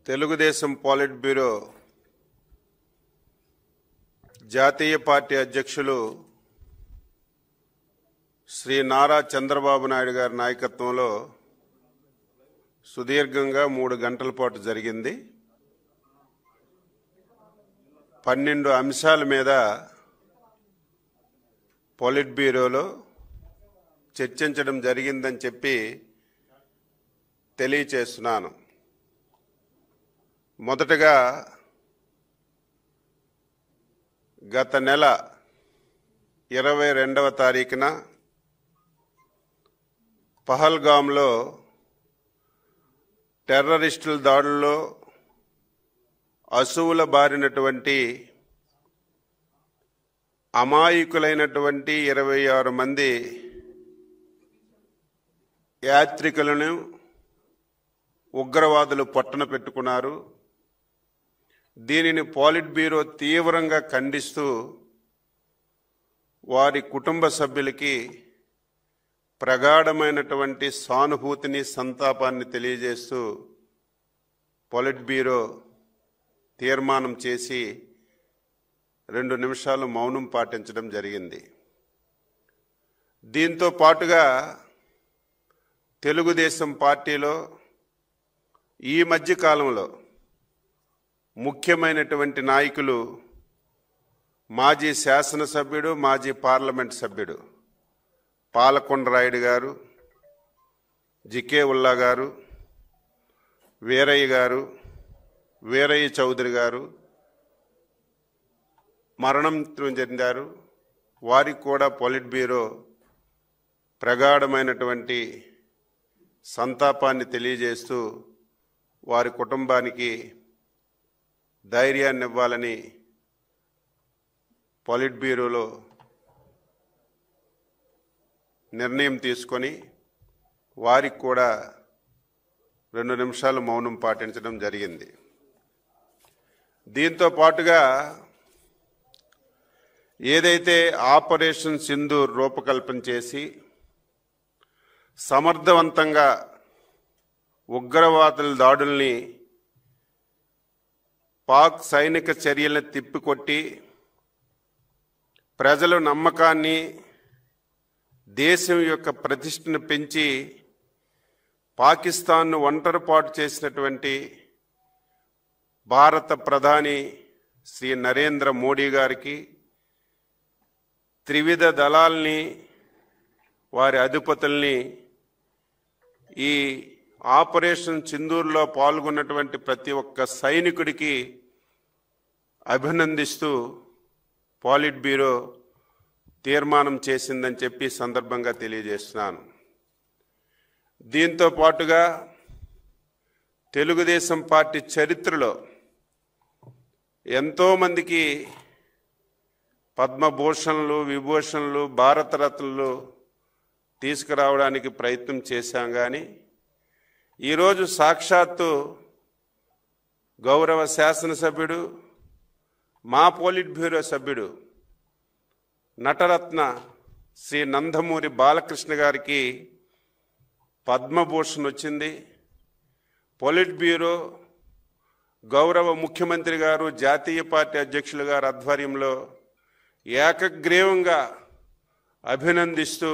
Telugu Desam పాలిట్ bureau జాతీయ party అధ్యక్షులు శ్రీ నారా చంద్రబాబు నాయుడు గారి నాయకత్వంలో సుదీర్ఘంగా 3 గంటల పాటు జరిగింది. 12 అంశాల మీద పాలిట్ బ్యూరోలో చర్చించడం జరిగిందని చెప్పి తెలియచేస్తున్నాను. మొదటగా గత నెల 22వ తారీఖున పహల్గామ్లో టెర్రరిస్టుల దాడుల్లో అసువుల బారినటువంటి అమాయకులైనటువంటి 26 మంది యాత్రికులను ఉగ్రవాదులు పొట్టన పెట్టుకున్నారు. దీనిని పాలిట్ బ్యూరో తీవ్రంగా ఖండిస్తూ వారి కుటుంబ సభ్యులకి ప్రగాఢమైనటువంటి సానుభూతిని సంతాపాన్ని తెలియజేస్తూ పాలిట్ బ్యూరో తీర్మానం చేసి 2 నిమిషాలు మౌనం పాటించడం జరిగింది. దీంతో పాటుగా తెలుగుదేశం పార్టీలో ఈ మధ్య కాలంలో ముఖ్యమైనటువంటి నాయకులు మాజీ శాసనసభ్యుడు, మాజీ పార్లమెంట్ సభ్యుడు పాలకొండ రాయుడు గారు, జికే ఉల్లా గారు, వీరయ్య చౌదరి గారు మరణం చెందారు. వారికి కూడా పాలిట్ బ్యూరో ప్రగాఢమైనటువంటి సంతాపాన్ని తెలియజేస్తూ వారి కుటుంబానికి ధైర్యాన్ని ఇవ్వాలని పాలిట్ బ్యూరోలో నిర్ణయం తీసుకొని వారికి కూడా 2 నిమిషాలు మౌనం పాటించడం జరిగింది. దీంతో పాటుగా ఏదైతే ఆపరేషన్ సింధూర్ రూపకల్పన చేసి సమర్థవంతంగా ఉగ్రవాదుల దాడుల్ని పాక్ సైనిక చర్యలను తిప్పికొట్టి ప్రజల నమ్మకాన్ని, దేశం యొక్క ప్రతిష్టను పెంచి పాకిస్తాన్ను ఒంటరిపాటు చేసినటువంటి భారత ప్రధాని శ్రీ నరేంద్ర మోడీ గారికి, త్రివిధ దళాల్ని, వారి అధిపతుల్ని, ఈ ఆపరేషన్ సింధూర్లో పాల్గొన్నటువంటి ప్రతి ఒక్క సైనికుడికి అభినందిస్తూ పాలిట్ బ్యూరో తీర్మానం చేసిందని చెప్పి సందర్భంగా తెలియజేస్తున్నాను. దీంతో పాటుగా తెలుగుదేశం పార్టీ చరిత్రలో ఎంతోమందికి పద్మభూషణలు, విభూషణలు, భారతరత్నలు తీసుకురావడానికి ప్రయత్నం చేశాం. కానీ ఈరోజు సాక్షాత్తు గౌరవ శాసనసభ్యుడు, మా పాలిట్ బ్యూరో సభ్యుడు నటరత్న శ్రీ నందమూరి బాలకృష్ణ గారికి పద్మభూషణ్ వచ్చింది. పాలిట్ బ్యూరో గౌరవ ముఖ్యమంత్రి గారు, జాతీయ పార్టీ అధ్యక్షులు గారి ఆధ్వర్యంలో ఏకగ్రీవంగా అభినందిస్తూ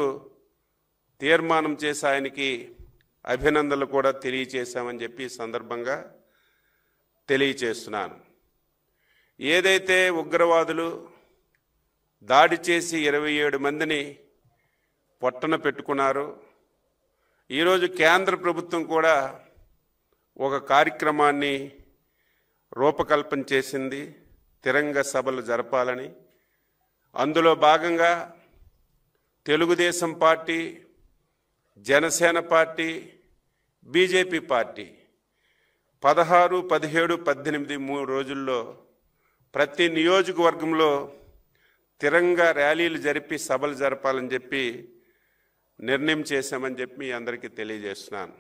తీర్మానం చేసి ఆయనకి అభినందనలు కూడా తెలియచేశామని చెప్పి సందర్భంగా తెలియచేస్తున్నాను. ఏదైతే ఉగ్రవాదులు దాడి చేసి 27 మందిని పొట్టన పెట్టుకున్నారో, ఈరోజు కేంద్ర ప్రభుత్వం కూడా ఒక కార్యక్రమాన్ని రూపకల్పన చేసింది, తిరంగ సభలు జరపాలని. అందులో భాగంగా Telugu Desam party, Janasena party, BJP party 16, 17, 18 3 రోజుల్లో ప్రతి నియోజకవర్గంలో తిరంగా ర్యాలీలు జరిపి సభలు జరపాలని చెప్పి నిర్ణయం చేశామని చెప్పి మీ అందరికీ తెలియజేస్తున్నాను.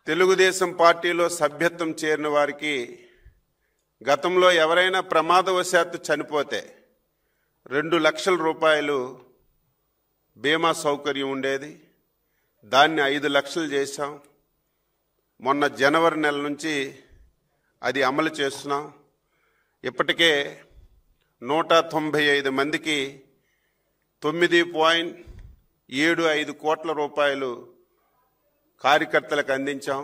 తెలుగుదేశం పార్టీలో సభ్యత్వం చేరిన వారికి గతంలో ఎవరైనా ప్రమాదవశాత్తు చనిపోతే 2 లక్షల రూపాయలు బీమా సౌకర్యం ఉండేది. దాన్ని 5 లక్షలు చేశాం. మొన్న జనవరి నెల నుంచి అది అమలు చేస్తున్నాం. ఇప్పటికే 195 మందికి 9.75 కోట్ల రూపాయలు కార్యకర్తలకు అందించాం.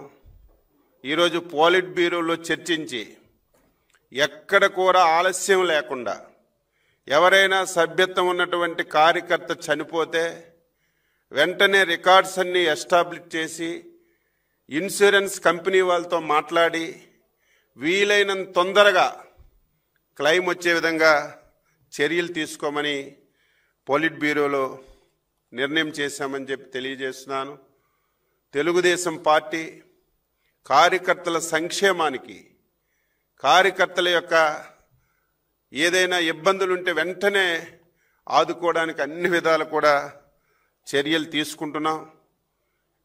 ఈరోజు పోలిట్ బ్యూరోలో చర్చించి ఎక్కడ కూడా ఆలస్యం లేకుండా ఎవరైనా సభ్యత్వం ఉన్నటువంటి కార్యకర్త చనిపోతే వెంటనే రికార్డ్స్ అన్నీ ఎస్టాబ్లిష్ చేసి ఇన్సూరెన్స్ కంపెనీ వాళ్ళతో మాట్లాడి వీలైనంత తొందరగా క్లెయిమ్ వచ్చే విధంగా చర్యలు తీసుకోమని పోలిట్ బ్యూరోలో నిర్ణయం చేశామని చెప్పి తెలియజేస్తున్నాను. తెలుగుదేశం పార్టీ కార్యకర్తల సంక్షేమానికి, కార్యకర్తల యొక్క ఏదైనా ఇబ్బందులుంటే వెంటనే ఆదుకోవడానికి అన్ని విధాలు కూడా చర్యలు తీసుకుంటున్నాం.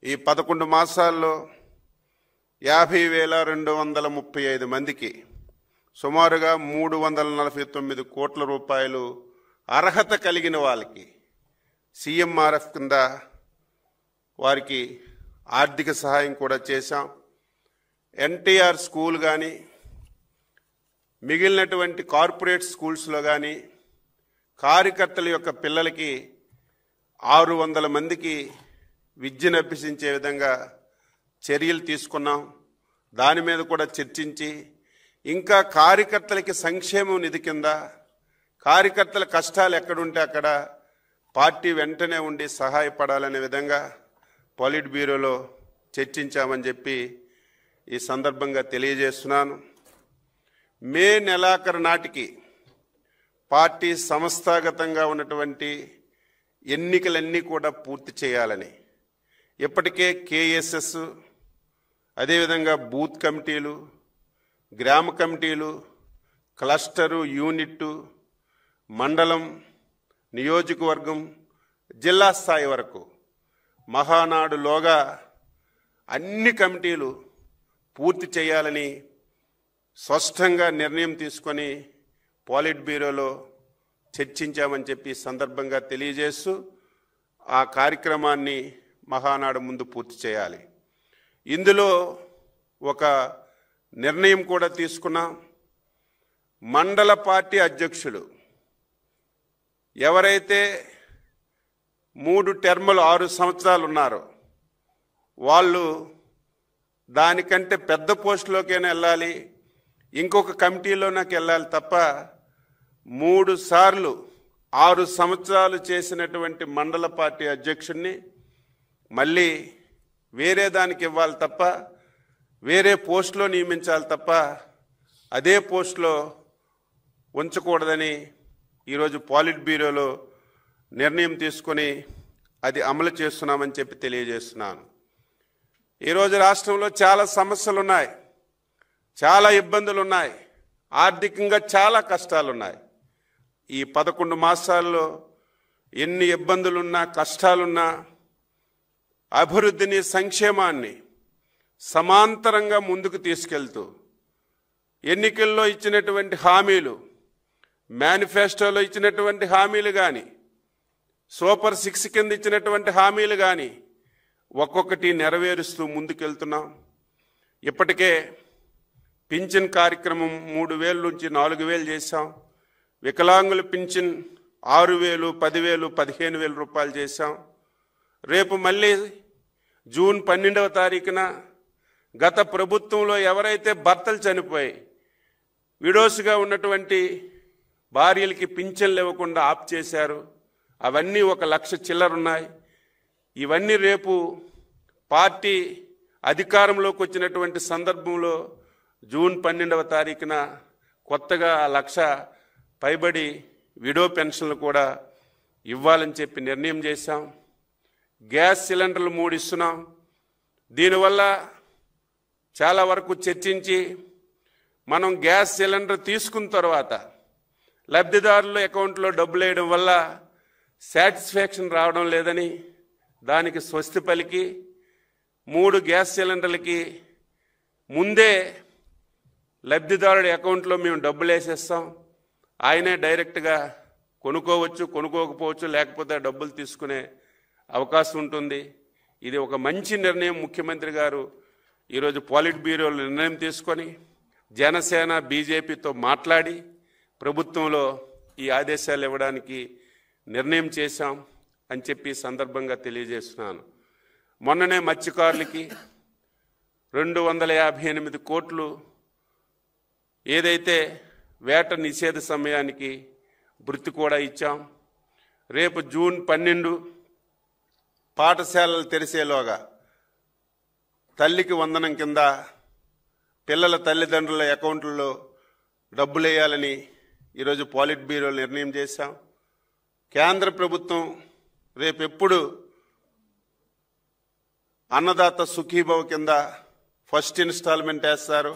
ఈ 11 మాసాల్లో 50,235 మందికి సుమారుగా 349 కోట్ల రూపాయలు అర్హత కలిగిన వాళ్ళకి సీఎంఆర్ఎఫ్ కింద వారికి ఆర్థిక సహాయం కూడా చేశాం. ఎన్టీఆర్ స్కూల్ కానీ మిగిలినటువంటి కార్పొరేట్ స్కూల్స్లో కానీ కార్యకర్తల యొక్క పిల్లలకి 600 మందికి విద్యను అభ్యసించే విధంగా చర్యలు తీసుకున్నాం. దాని మీద కూడా చర్చించి ఇంకా కార్యకర్తలకి సంక్షేమం నిధి కింద కార్యకర్తల కష్టాలు ఎక్కడుంటే అక్కడ పార్టీ వెంటనే ఉండి సహాయపడాలనే విధంగా పోలిట్ బ్యూరోలో చర్చించామని చెప్పి ఈ సందర్భంగా తెలియజేస్తున్నాను. మే నెలాఖరు నాటికి పార్టీ సంస్థాగతంగా ఉన్నటువంటి ఎన్నికలన్నీ కూడా పూర్తి చేయాలని ఇప్పటికే కేఎస్ఎస్, అదేవిధంగా బూత్ కమిటీలు, గ్రామ కమిటీలు, క్లస్టరు, యూనిట్టు, మండలం, నియోజకవర్గం, జిల్లా స్థాయి వరకు మహానాడులోగా అన్ని కమిటీలు పూర్తి చేయాలని స్పష్టంగా నిర్ణయం తీసుకొని పోలిట్ బ్యూరోలో చర్చించామని చెప్పి సందర్భంగా తెలియజేస్తూ ఆ కార్యక్రమాన్ని మహానాడు ముందు పూర్తి చేయాలి. ఇందులో ఒక నిర్ణయం కూడా తీసుకున్నాం. మండల పార్టీ అధ్యక్షులు ఎవరైతే 3 టర్ములు 6 సంవత్సరాలు ఉన్నారో వాళ్ళు దానికంటే పెద్ద పోస్టులోకైనా వెళ్ళాలి, ఇంకొక కమిటీలోకి వెళ్ళాలి తప్ప 3 సార్లు 6 సంవత్సరాలు చేసినటువంటి మండల పార్టీ అధ్యక్షుడిని మళ్ళీ వేరే దానికి ఇవ్వాలి తప్ప, వేరే పోస్టులో నియమించాలి తప్ప అదే పోస్టులో ఉంచకూడదని ఈరోజు పోలిట్ బ్యూరోలో నిర్ణయం తీసుకొని అది అమలు చేస్తున్నామని చెప్పి తెలియజేస్తున్నాను. ఈరోజు రాష్ట్రంలో చాలా సమస్యలు ఉన్నాయి, చాలా ఇబ్బందులు ఉన్నాయి, ఆర్థికంగా చాలా కష్టాలున్నాయి. ఈ 11 మాసాల్లో ఎన్ని ఇబ్బందులున్నా, కష్టాలున్నా అభివృద్ధిని, సంక్షేమాన్ని సమాంతరంగా ముందుకు తీసుకెళ్తూ ఎన్నికల్లో ఇచ్చినటువంటి హామీలు, మేనిఫెస్టోలో ఇచ్చినటువంటి హామీలు కానీ, సూపర్ 6 కింద ఇచ్చినటువంటి హామీలు కానీ ఒక్కొక్కటి నెరవేరుస్తూ ముందుకెళ్తున్నాం. ఇప్పటికే పింఛన్ కార్యక్రమం 3,000 నుంచి 4,000 చేశాం. వికలాంగుల పింఛన్ 6,000, 10,000, 15,000 రూపాయలు చేశాం. రేపు మళ్ళీ జూన్ 12వ తారీఖున గత ప్రభుత్వంలో ఎవరైతే భర్తలు చనిపోయి విడోస్గా ఉన్నటువంటి భార్యలకి పింఛన్లు ఇవ్వకుండా ఆప్ చేశారు, అవన్నీ 1,00,000 చిల్లరున్నాయి. ఇవన్నీ రేపు పార్టీ అధికారంలోకి వచ్చినటువంటి సందర్భంలో జూన్ 12వ తారీఖున కొత్తగా 1,00,000 పైబడి విడో పెన్షన్లు కూడా ఇవ్వాలని చెప్పి నిర్ణయం చేశాం. గ్యాస్ సిలిండర్లు 3 ఇస్తున్నాం. దీనివల్ల చాలా వరకు చర్చించి మనం గ్యాస్ సిలిండర్ తీసుకున్న తర్వాత లబ్ధిదారుల అకౌంట్లో డబ్బులు వేయడం వల్ల సాటిస్ఫాక్షన్ రావడం లేదని దానికి స్వస్తి పలికి 3 గ్యాస్ సిలిండర్లకి ముందే లబ్ధిదారుడి అకౌంట్లో మేము డబ్బులు వేసేస్తాం. ఆయనే డైరెక్ట్గా కొనుక్కోవచ్చు, కొనుక్కోకపోవచ్చు, లేకపోతే డబ్బులు తీసుకునే అవకాశం ఉంటుంది. ఇది ఒక మంచి నిర్ణయం ముఖ్యమంత్రి గారు ఈరోజు పాలిట్ బ్యూరోలో నిర్ణయం తీసుకొని జనసేన బీజేపీతో మాట్లాడి ప్రభుత్వంలో ఈ ఆదేశాలు ఇవ్వడానికి నిర్ణయం చేశాం అని చెప్పి సందర్భంగా తెలియజేస్తున్నాను. మొన్ననే మత్స్యకారులకి 258 కోట్లు ఏదైతే వేట నిషేధ సమయానికి భృతి కూడా ఇచ్చాం. రేపు జూన్ 12 పాఠశాలలు తెరిచేలోగా తల్లికి వందనం కింద పిల్లల తల్లిదండ్రుల అకౌంట్లలో డబ్బులు వేయాలని ఈరోజు పాలిట్ బ్యూరోలో నిర్ణయం చేశాం. కేంద్ర ప్రభుత్వం రేపెప్పుడు అన్నదాత సుఖీభవ కింద ఫస్ట్ ఇన్స్టాల్మెంట్ వేస్తారు,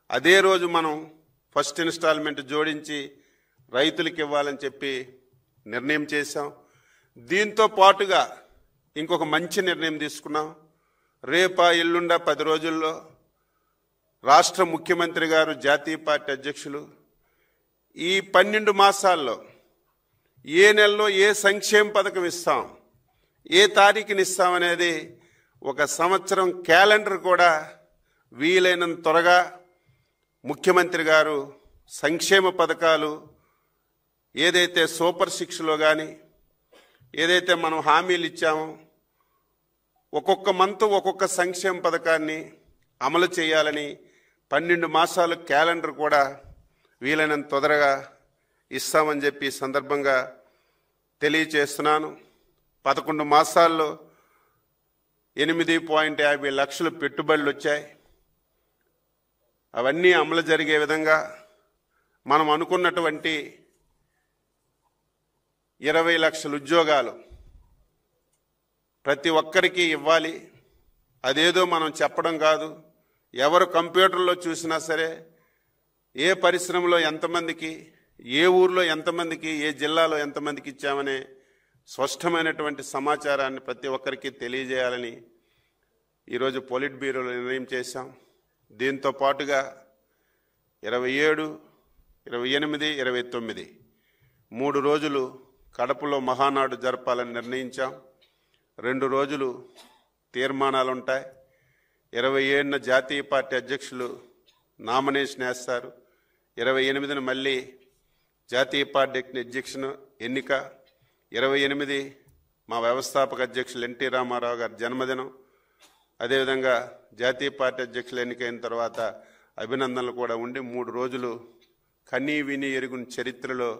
అదే రోజు మనం ఫస్ట్ ఇన్స్టాల్మెంట్ జోడించి రైతులకు ఇవ్వాలని చెప్పి నిర్ణయం చేశాం. దీంతో పాటుగా ఇంకొక మంచి నిర్ణయం తీసుకున్నాం. రేపా ఎల్లుండా 10 రోజుల్లో రాష్ట్ర ముఖ్యమంత్రి గారు, జాతీయ పార్టీ అధ్యక్షులు ఈ 12 మాసాల్లో ఏ నెలలో ఏ సంక్షేమ పథకం ఇస్తాం, ఏ తారీఖుని ఇస్తామనేది ఒక సంవత్సరం క్యాలెండర్ కూడా వీలైనంత త్వరగా ముఖ్యమంత్రి గారు సంక్షేమ పథకాలు ఏదైతే సూపర్ 6లో కానీ ఏదైతే మనం హామీలు ఇచ్చామో ఒక్కొక్క మంత్ ఒక్కొక్క సంక్షేమ పథకాన్ని అమలు చేయాలని 12 మాసాలు క్యాలెండర్ కూడా వీలైనంత తొందరగా ఇస్తామని చెప్పి సందర్భంగా తెలియచేస్తున్నాను. 11 మాసాల్లో 8.50 లక్షలు పెట్టుబడులు వచ్చాయి. అవన్నీ అమలు జరిగే విధంగా మనం అనుకున్నటువంటి 20 లక్షల ఉద్యోగాలు ప్రతి ఒక్కరికి ఇవ్వాలి. అదేదో మనం చెప్పడం కాదు, ఎవరు కంప్యూటర్లో చూసినా సరే ఏ పరిశ్రమలో ఎంతమందికి, ఏ ఊర్లో ఎంతమందికి, ఏ జిల్లాలో ఎంతమందికి ఇచ్చామనే స్పష్టమైనటువంటి సమాచారాన్ని ప్రతి ఒక్కరికి తెలియజేయాలని ఈరోజు పాలిట్ బ్యూరోలో నిర్ణయం చేశాం. దీంతో పాటుగా 27, 28, 29 3 రోజులు కడపలో మహానాడు జరపాలని నిర్ణయించాం. 2 రోజులు తీర్మానాలు ఉంటాయి. 27న జాతీయ పార్టీ అధ్యక్షులు నామినేషన్ వేస్తారు. 28న మళ్ళీ జాతీయ పార్టీ అధ్యక్షుని ఎన్నిక. 28 మా వ్యవస్థాపక అధ్యక్షులు ఎన్టీ రామారావు గారి జన్మదినం. అదేవిధంగా జాతీయ పార్టీ అధ్యక్షులు ఎన్నికైన తర్వాత అభినందనలు కూడా ఉండి 3 రోజులు కనీ విని ఎరుగుని చరిత్రలో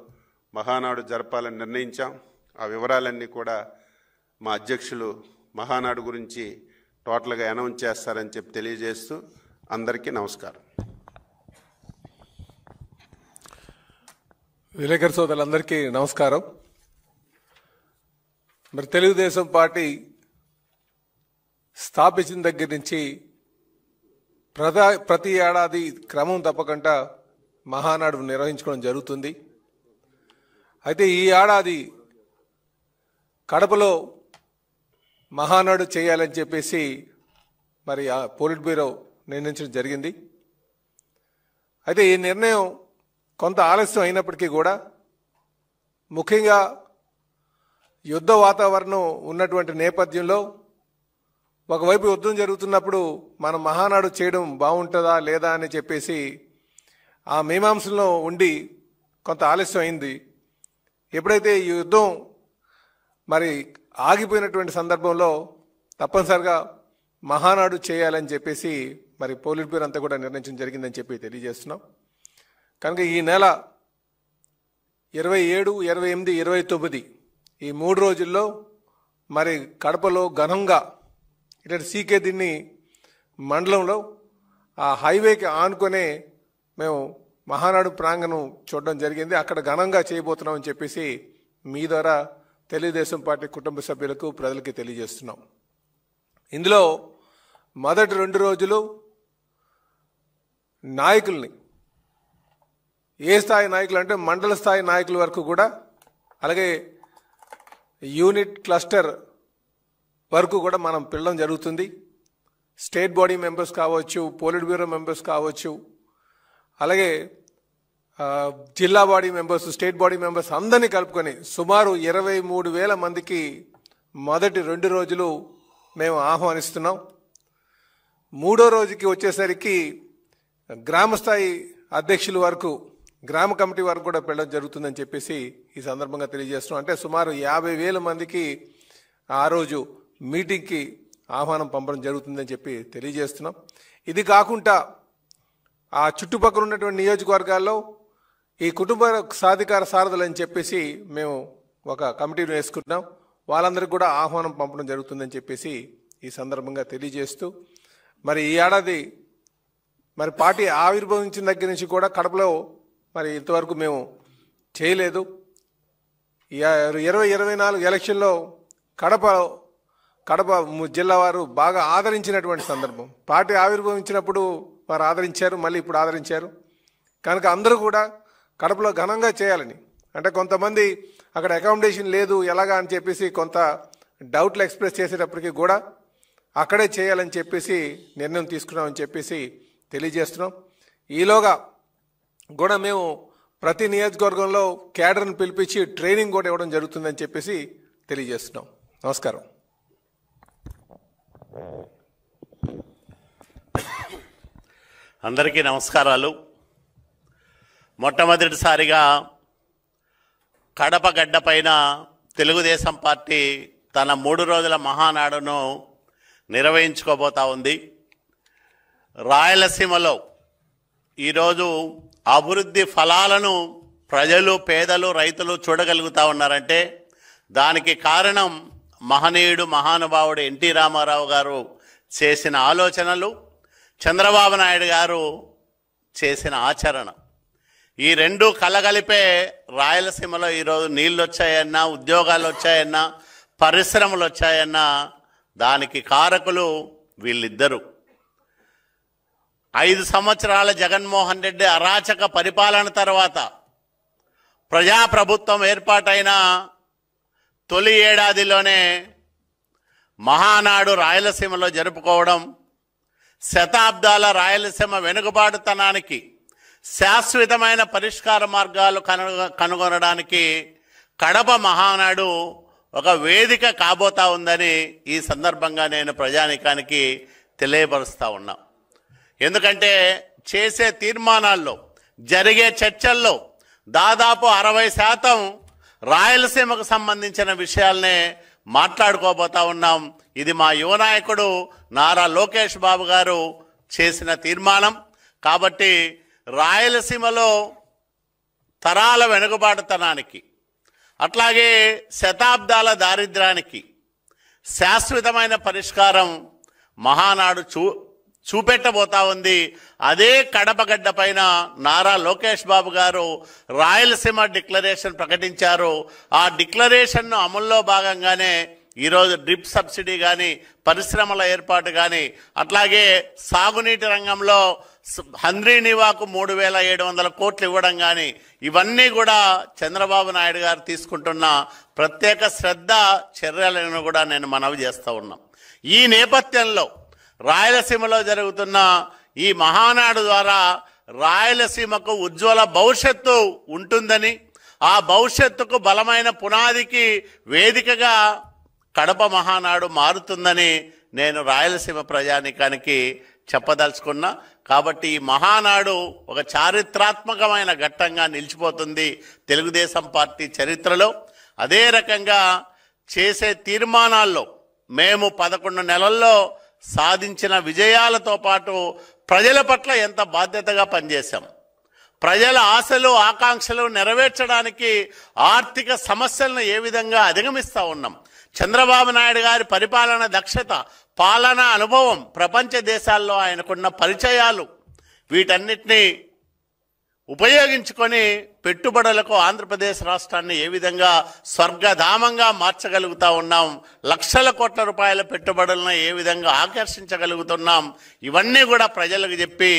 మహానాడు జరపాలని నిర్ణయించాం. ఆ వివరాలన్నీ కూడా మా అధ్యక్షులు మహానాడు గురించి టోటల్గా అనౌన్స్ చేస్తారని చెప్పి తెలియజేస్తూ అందరికీ నమస్కారం. విలేకరు సోదరులందరికీ నమస్కారం. మరి తెలుగుదేశం పార్టీ స్థాపించిన దగ్గర నుంచి ప్రతి ఏడాది క్రమం తప్పకుండా మహానాడు నిర్వహించుకోవడం జరుగుతుంది. అయితే ఈ ఏడాది కడపలో మహానాడు చేయాలని చెప్పేసి మరి ఆ పోలిట్ బ్యూరో నిర్ణయించడం జరిగింది. అయితే ఈ నిర్ణయం కొంత ఆలస్యం అయినప్పటికీ కూడా ముఖ్యంగా యుద్ధ వాతావరణం ఉన్నటువంటి నేపథ్యంలో ఒకవైపు యుద్ధం జరుగుతున్నప్పుడు మనం మహానాడు చేయడం బాగుంటుందా లేదా అని చెప్పేసి ఆ మీమాంసలో ఉండి కొంత ఆలస్యం అయింది. ఎప్పుడైతే ఈ యుద్ధం మరి ఆగిపోయినటువంటి సందర్భంలో తప్పనిసరిగా మహానాడు చేయాలని చెప్పేసి మరి పోలిట్ బ్యూరో అంతా కూడా నిర్ణయించడం జరిగిందని చెప్పి తెలియజేస్తున్నాం. కనుక ఈ నెల 27, 28, 29 ఈ 3 రోజుల్లో మరి కడపలో ఘనంగా ఇటు సీకే దిన్ని మండలంలో ఆ హైవేకి ఆనుకొనే మేము మహానాడు ప్రాంగణం చూడడం జరిగింది. అక్కడ ఘనంగా చేయబోతున్నామని చెప్పేసి మీ ద్వారా తెలుగుదేశం పార్టీ కుటుంబ సభ్యులకు ప్రజలకి తెలియజేస్తున్నాం. ఇందులో మొదటి 2 రోజులు నాయకుల్ని ఏ స్థాయి నాయకులు అంటే మండల స్థాయి నాయకుల వరకు కూడా, అలాగే యూనిట్ క్లస్టర్ వరకు కూడా మనం పిలవడం జరుగుతుంది. స్టేట్ బాడీ మెంబర్స్ కావచ్చు, పోలిట్ బ్యూరో మెంబర్స్ కావచ్చు, అలాగే జిల్లా body members, state body members అందరినీ కలుపుకొని సుమారు 23,000 మందికి మొదటి 2 రోజులు మేము ఆహ్వానిస్తున్నాం. మూడో రోజుకి వచ్చేసరికి గ్రామ స్థాయి అధ్యక్షుల వరకు గ్రామ కమిటీ వరకు కూడా వెళ్ళడం జరుగుతుందని చెప్పేసి ఈ సందర్భంగా తెలియజేస్తున్నాం. అంటే సుమారు 50,000 మందికి ఆ రోజు మీటింగ్కి ఆహ్వానం పంపడం జరుగుతుందని చెప్పి తెలియజేస్తున్నాం. ఇది కాకుండా ఆ చుట్టుపక్కల ఉన్నటువంటి నియోజకవర్గాల్లో ఈ కుటుంబ సాధికార సారథులు అని చెప్పేసి మేము ఒక కమిటీని వేసుకుంటున్నాం. వాళ్ళందరికీ కూడా ఆహ్వానం పంపడం జరుగుతుందని చెప్పేసి ఈ సందర్భంగా తెలియజేస్తూ మరి ఈ ఏడాది మరి పార్టీ ఆవిర్భవించిన దగ్గర నుంచి కూడా కడపలో మరి ఇంతవరకు మేము చేయలేదు. 2024 ఎలక్షన్లో కడప జిల్లా వారు బాగా ఆదరించినటువంటి సందర్భం. పార్టీ ఆవిర్భవించినప్పుడు వారు ఆదరించారు, మళ్ళీ ఇప్పుడు ఆదరించారు. కనుక అందరూ కూడా కడపలో ఘనంగా చేయాలని, అంటే కొంతమంది అక్కడ అకామిడేషన్ లేదు ఎలాగా అని చెప్పేసి కొంత డౌట్లు ఎక్స్ప్రెస్ చేసేటప్పటికీ కూడా అక్కడే చేయాలని చెప్పేసి నిర్ణయం తీసుకున్నామని చెప్పేసి తెలియజేస్తున్నాం. ఈలోగా కూడా మేము ప్రతి నియోజకవర్గంలో క్యాడర్ను పిలిపించి ట్రైనింగ్ కూడా ఇవ్వడం జరుగుతుందని చెప్పేసి తెలియజేస్తున్నాం. నమస్కారం. అందరికీ నమస్కారాలు. మొట్టమొదటిసారిగా కడప గడ్డ పైన తెలుగుదేశం పార్టీ తన 3 రోజుల మహానాడును నిర్వహించుకోబోతా ఉంది. రాయలసీమలో ఈరోజు అభివృద్ధి ఫలాలను ప్రజలు, పేదలు, రైతులు చూడగలుగుతూ ఉన్నారంటే దానికి కారణం మహనీయుడు, మహానుభావుడు ఎన్టీ రామారావు గారు చేసిన ఆలోచనలు, చంద్రబాబు నాయుడు గారు చేసిన ఆచరణ. ఈ రెండు కలగలిపే రాయలసీమలో ఈరోజు నీళ్ళు వచ్చాయన్నా, ఉద్యోగాలు వచ్చాయన్నా, పరిశ్రమలు వచ్చాయన్నా దానికి కారకులు వీళ్ళిద్దరూ. 5 సంవత్సరాల జగన్మోహన్ రెడ్డి అరాచక పరిపాలన తర్వాత ప్రజాప్రభుత్వం ఏర్పాటైన తొలి ఏడాదిలోనే మహానాడు రాయలసీమలో జరుపుకోవడం, శతాబ్దాల రాయలసీమ వెనుకబాటుతనానికి శాశ్వతమైన పరిష్కార మార్గాలు కనుగొనడానికి కడప మహానాడు ఒక వేదిక కాబోతా ఉందని ఈ సందర్భంగా నేను ప్రజానీకానికి తెలియపరుస్తూ ఉన్నా. ఎందుకంటే చేసే తీర్మానాల్లో, జరిగే చర్చల్లో దాదాపు 60% రాయలసీమకు సంబంధించిన విషయాలనే మాట్లాడుకోబోతా ఉన్నాం. ఇది మా యువ నాయకుడు నారా లోకేష్ బాబు గారు చేసిన తీర్మానం. కాబట్టి రాయలసీమలో తరాల వెనుకబాటుతనానికి, అట్లాగే శతాబ్దాల దారిద్ర్యానికి శాశ్వతమైన పరిష్కారం మహానాడు చూపెట్టబోతా ఉంది. అదే కడపగడ్డ పైన నారా లోకేష్ బాబు గారు రాయలసీమ డిక్లరేషన్ ప్రకటించారు. ఆ డిక్లరేషన్ను అమల్లో భాగంగానే ఈరోజు డ్రిప్ సబ్సిడీ కానీ, పరిశ్రమల ఏర్పాటు కానీ, అట్లాగే సాగునీటి రంగంలో హంద్రీనివాకు 3,700 కోట్లు ఇవ్వడం కానీ, ఇవన్నీ కూడా చంద్రబాబు నాయుడు గారు తీసుకుంటున్న ప్రత్యేక శ్రద్ధ, చర్యలను కూడా నేను మనవి చేస్తూ ఉన్నాం. ఈ నేపథ్యంలో రాయలసీమలో జరుగుతున్న ఈ మహానాడు ద్వారా రాయలసీమకు ఉజ్వల భవిష్యత్తు ఉంటుందని, ఆ భవిష్యత్తుకు బలమైన పునాదికి వేదికగా కడప మహానాడు మారుతుందని నేను రాయలసీమ ప్రజానీకానికి చెప్పదలుచుకున్నా. కాబట్టి ఈ మహానాడు ఒక చారిత్రాత్మకమైన ఘట్టంగా నిలిచిపోతుంది తెలుగుదేశం పార్టీ చరిత్రలో. అదే రకంగా చేసే తీర్మానాల్లో మేము 11 నెలల్లో సాధించిన విజయాలతో పాటు ప్రజల పట్ల ఎంత బాధ్యతగా పనిచేశాం, ప్రజల ఆశలు, ఆకాంక్షలు నెరవేర్చడానికి ఆర్థిక సమస్యలను ఏ విధంగా అధిగమిస్తూ ఉన్నాం, చంద్రబాబు నాయుడు గారి పరిపాలన దక్షత, పాలనా అనుభవం, ప్రపంచ దేశాల్లో ఆయనకున్న పరిచయాలు, వీటన్నిటినీ ఉపయోగించుకొని పెట్టుబడులకు ఆంధ్రప్రదేశ్ రాష్ట్రాన్ని ఏ విధంగా స్వర్గధామంగా మార్చగలుగుతా ఉన్నాం, లక్షల కోట్ల రూపాయల పెట్టుబడులను ఏ విధంగా ఆకర్షించగలుగుతున్నాం, ఇవన్నీ కూడా ప్రజలకు చెప్పి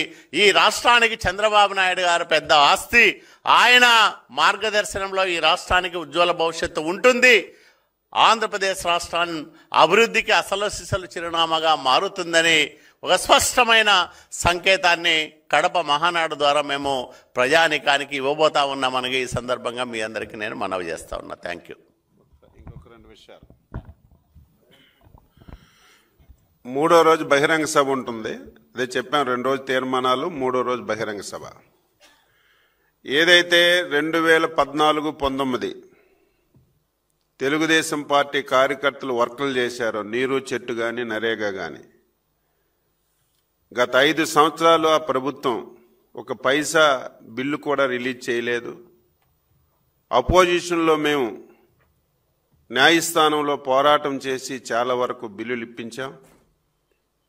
ఈ రాష్ట్రానికి చంద్రబాబు నాయుడు గారు పెద్ద ఆస్తి, ఆయన మార్గదర్శనంలో ఈ రాష్ట్రానికి ఉజ్వల భవిష్యత్తు ఉంటుంది, ఆంధ్రప్రదేశ్ రాష్ట్రాన్ని అభివృద్ధికి అసలు సిసలు చిరునామాగా మారుతుందని ఒక స్పష్టమైన సంకేతాన్ని కడప మహానాడు ద్వారా మేము ప్రజానీకానికి ఇవ్వబోతా ఉన్నామని ఈ సందర్భంగా మీ అందరికీ నేను మనవి చేస్తా ఉన్నా. Thank you. ఇంకొక 2 విషయాలు. మూడో రోజు బహిరంగ సభ ఉంటుంది. అదే చెప్పాం, 2 రోజు తీర్మానాలు, మూడో రోజు బహిరంగ సభ. ఏదైతే 2014-19 తెలుగుదేశం పార్టీ కార్యకర్తలు వర్కులు చేశారో, నీరు చెట్టు కానీ నరేగా కానీ, గత 5 సంవత్సరాలు ఆ ప్రభుత్వం ఒక పైసా బిల్లు కూడా రిలీజ్ చేయలేదు. అపోజిషన్లో మేము న్యాయస్థానంలో పోరాటం చేసి చాలా వరకు బిల్లులు ఇప్పించాం.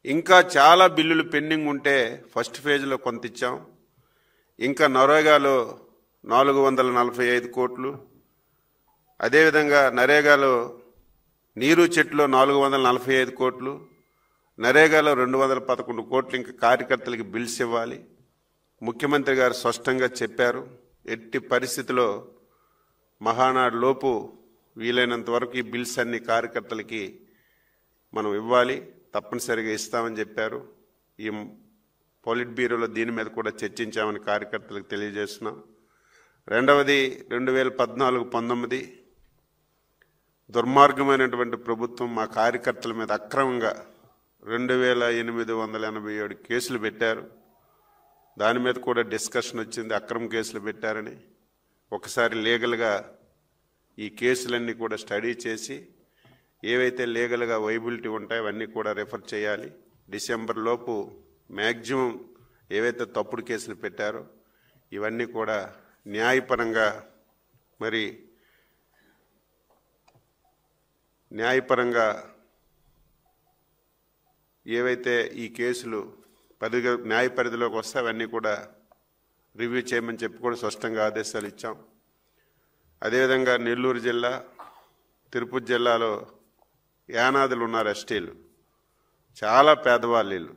ఇంకా చాలా బిల్లులు పెండింగ్ ఉంటే ఫస్ట్ ఫేజ్లో కొంత ఇచ్చాం. ఇంకా నరేగాలో 445 కోట్లు, అదేవిధంగా నరేగాలో నీరు చెట్టులో 445 కోట్లు, నరేగాలో 211 కోట్లు ఇంకా కార్యకర్తలకి బిల్స్ ఇవ్వాలి. ముఖ్యమంత్రి గారు స్పష్టంగా చెప్పారు, ఎట్టి పరిస్థితిలో మహానాడు లోపు వీలైనంత వరకు ఈ బిల్స్ అన్ని కార్యకర్తలకి మనం ఇవ్వాలి, తప్పనిసరిగా ఇస్తామని చెప్పారు. ఈ పోలిట్ బ్యూరోలో దీని మీద కూడా చర్చించామని కార్యకర్తలకు తెలియజేస్తున్నాం. రెండవది 2014-19 దుర్మార్గమైనటువంటి ప్రభుత్వం మా కార్యకర్తల మీద అక్రమంగా 2887 కేసులు పెట్టారు. దాని మీద కూడా డిస్కషన్ వచ్చింది, అక్రమ కేసులు పెట్టారని. ఒకసారి లీగల్గా ఈ కేసులన్నీ కూడా స్టడీ చేసి ఏవైతే లీగల్గా వైబిలిటీ ఉంటాయో అవన్నీ కూడా రెఫర్ చేయాలి. డిసెంబర్ లోపు మ్యాక్సిమం ఏవైతే తప్పుడు కేసులు పెట్టారో ఇవన్నీ కూడా న్యాయపరంగా ఏవైతే ఈ కేసులు న్యాయ పరిధిలోకి వస్తే అవన్నీ కూడా రివ్యూ చేయమని చెప్పి కూడా స్పష్టంగా ఆదేశాలు ఇచ్చాం. అదేవిధంగా నెల్లూరు జిల్లా, తిరుపతి జిల్లాలో యానాదులు ఉన్నారు, ఎస్టీలు, చాలా పేదవాళ్ళు.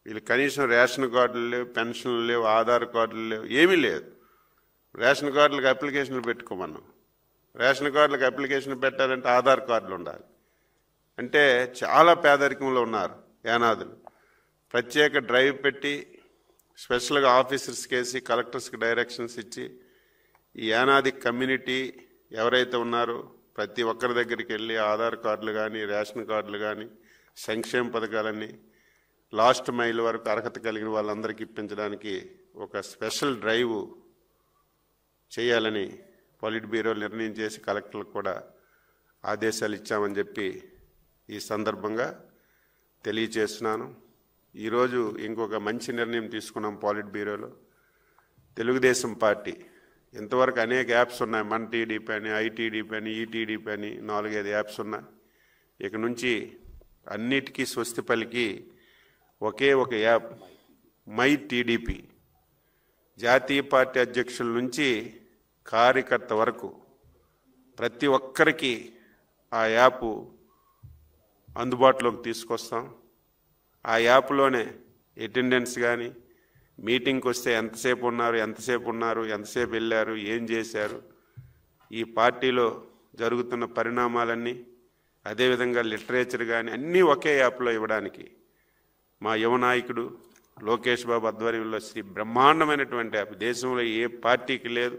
వీళ్ళు కనీసం రేషన్ కార్డులు లేవు, పెన్షన్లు లేవు, ఆధార్ కార్డులు లేవు, ఏమీ లేదు. రేషన్ కార్డులకు అప్లికేషన్లు పెట్టుకోమన్నాం. రేషన్ కార్డులకు అప్లికేషన్ పెట్టాలంటే ఆధార్ కార్డులు ఉండాలి. అంటే చాలా పేదరికంలో ఉన్నారు యానాదులు. ప్రత్యేక డ్రైవ్ పెట్టి స్పెషల్గా ఆఫీసర్స్కి వేసి కలెక్టర్స్కి డైరెక్షన్స్ ఇచ్చి ఈ యానాది కమ్యూనిటీ ఎవరైతే ఉన్నారో ప్రతి ఒక్కరి దగ్గరికి వెళ్ళి ఆధార్ కార్డులు కానీ, రేషన్ కార్డులు కానీ, సంక్షేమ పథకాలన్నీ లాస్ట్ మైల్ వరకు అర్హత కలిగిన వాళ్ళందరికీ ఇప్పించడానికి ఒక స్పెషల్ డ్రైవ్ చేయాలని పోలిట్ బ్యూరో నిర్ణయం చేసి కలెక్టర్లకు కూడా ఆదేశాలు ఇచ్చామని చెప్పి ఈ సందర్భంగా తెలియచేస్తున్నాను. ఈరోజు ఇంకొక మంచి నిర్ణయం తీసుకున్నాం పోలిట్ బ్యూరోలో. తెలుగుదేశం పార్టీ ఇంతవరకు అనేక యాప్స్ ఉన్నాయి, మన టీడీపీ అని, ఐటీడీపీ అని, ఈటీడీపీ అని 4-5 యాప్స్ ఉన్నాయి. ఇక నుంచి అన్నిటికీ స్వస్తి పలికి ఒకే ఒక యాప్ మై టీడీపీ. జాతీయ పార్టీ అధ్యక్షుల నుంచి కార్యకర్త వరకు ప్రతి ఒక్కరికి ఆ యాప్ అందుబాటులోకి తీసుకొస్తాం. ఆ యాప్లోనే అటెండెన్స్ కానీ, మీటింగ్కి వస్తే ఎంతసేపు ఉన్నారు, ఎంతసేపు వెళ్ళారు, ఏం చేశారు, ఈ పార్టీలో జరుగుతున్న పరిణామాలన్నీ, అదేవిధంగా లిటరేచర్ కానీ అన్నీ ఒకే యాప్లో ఇవ్వడానికి మా యువ నాయకుడు లోకేష్ బాబు ఆధ్వర్యంలో శ్రీ బ్రహ్మాండమైనటువంటి యాప్. దేశంలో ఏ పార్టీకి లేదు.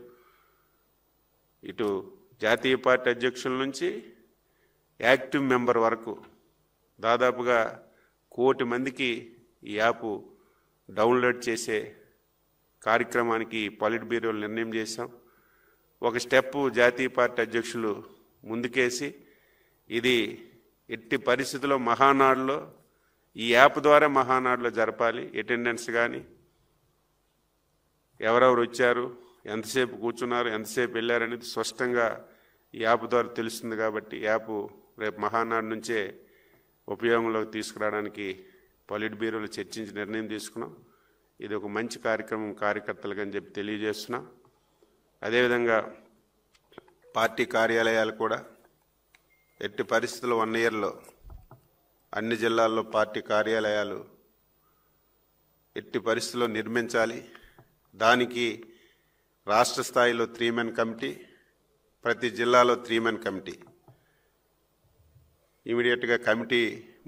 ఇటు జాతీయ పార్టీ అధ్యక్షుల నుంచి యాక్టివ్ మెంబర్ వరకు దాదాపుగా 1 కోటి మందికి ఈ యాప్ డౌన్లోడ్ చేసే కార్యక్రమానికి పోలిట్ బ్యూరోలు నిర్ణయం చేశాం. ఒక స్టెప్ జాతీయ పార్టీ అధ్యక్షులు ముందుకేసి ఇది ఎట్టి పరిస్థితుల్లో మహానాడులో ఈ యాప్ ద్వారా మహానాడులో జరపాలి. అటెండెన్స్ కానీ, ఎవరెవరు వచ్చారు, ఎంతసేపు కూర్చున్నారు, ఎంతసేపు వెళ్ళారనేది స్పష్టంగా ఈ యాప్ ద్వారా తెలుస్తుంది. కాబట్టి యాప్ రేపు మహానాడు నుంచే ఉపయోగంలోకి తీసుకురావడానికి పోలిట్ బ్యూరోలు చర్చించి నిర్ణయం తీసుకున్నాం. ఇది ఒక మంచి కార్యక్రమం కార్యకర్తలకు అని చెప్పి తెలియజేస్తున్నాం. అదేవిధంగా పార్టీ కార్యాలయాలు కూడా ఎట్టి పరిస్థితుల్లో 1 ఇయర్లో అన్ని జిల్లాల్లో పార్టీ కార్యాలయాలు ఎట్టి పరిస్థితుల్లో నిర్మించాలి. దానికి రాష్ట్ర స్థాయిలో 3 మెన్ కమిటీ, ప్రతి జిల్లాలో 3 మెన్ కమిటీ. ఇమీడియట్గా కమిటీ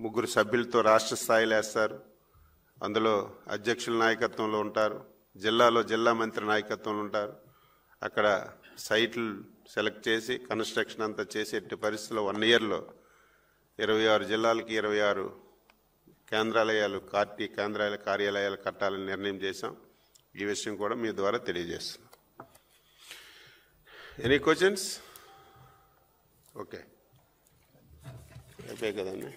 3 సభ్యులతో రాష్ట్ర స్థాయిలో వేస్తారు. అందులో అధ్యక్షుల నాయకత్వంలో ఉంటారు, జిల్లాలో జిల్లా మంత్రి నాయకత్వంలో ఉంటారు. అక్కడ సైట్లు సెలెక్ట్ చేసి కన్స్ట్రక్షన్ అంతా చేసి ఎట్టి పరిస్థితుల్లో 1 ఇయర్లో 26 జిల్లాలకి 26 కార్యాలయాలు కట్టాలని నిర్ణయం చేశాం. ఈ విషయం కూడా మీ ద్వారా తెలియజేస్తున్నాం. Any questions? ఓకే, అయిపోయాయి కదండి.